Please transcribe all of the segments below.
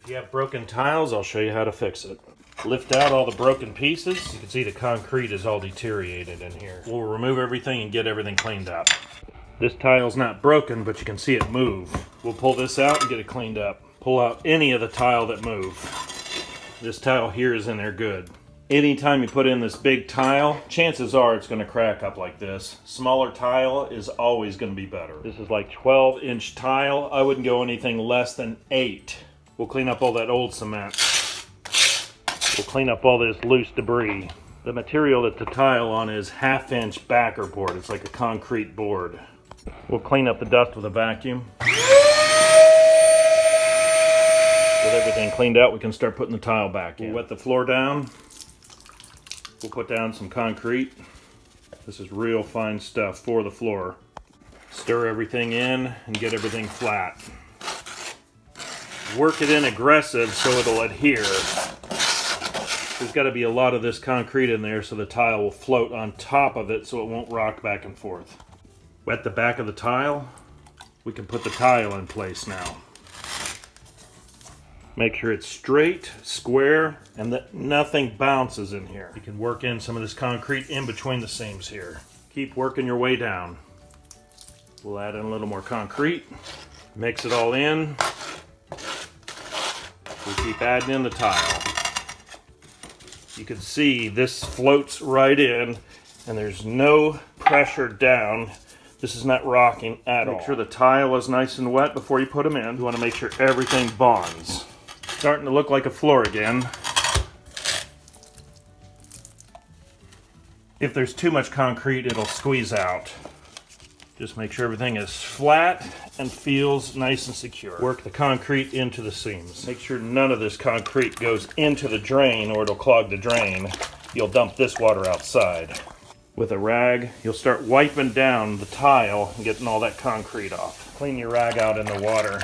If you have broken tiles, I'll show you how to fix it. Lift out all the broken pieces. You can see the concrete is all deteriorated in here. We'll remove everything and get everything cleaned up. This tile's not broken, but you can see it move. We'll pull this out and get it cleaned up. Pull out any of the tile that move. This tile here is in there good. Anytime you put in this big tile, chances are it's going to crack up like this. Smaller tile is always going to be better. This is like 12-inch tile. I wouldn't go anything less than 8. We'll clean up all that old cement. We'll clean up all this loose debris. The material that the tile on is 1/2-inch backer board. It's like a concrete board. We'll clean up the dust with a vacuum. With everything cleaned out, we can start putting the tile back in. We'll wet the floor down. We'll put down some concrete. This is real fine stuff for the floor. Stir everything in and get everything flat. Work it in aggressive so it'll adhere. There's got to be a lot of this concrete in there so the tile will float on top of it so it won't rock back and forth. Wet the back of the tile. We can put the tile in place now. Make sure it's straight, square, and that nothing bounces in here. You can work in some of this concrete in between the seams here. Keep working your way down. We'll add in a little more concrete. Mix it all in. We'll keep adding in the tile. You can see this floats right in, and there's no pressure down. This is not rocking at all. Make sure the tile is nice and wet before you put them in. You want to make sure everything bonds. Starting to look like a floor again. If there's too much concrete, it'll squeeze out. Just make sure everything is flat and feels nice and secure. Work the concrete into the seams. Make sure none of this concrete goes into the drain or it'll clog the drain. You'll dump this water outside. With a rag, you'll start wiping down the tile and getting all that concrete off. Clean your rag out in the water.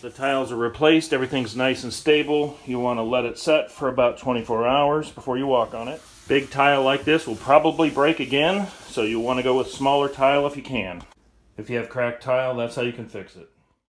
The tiles are replaced, everything's nice and stable. You want to let it set for about 24 hours before you walk on it. Big tile like this will probably break again, so you'll want to go with smaller tile if you can. If you have cracked tile, that's how you can fix it.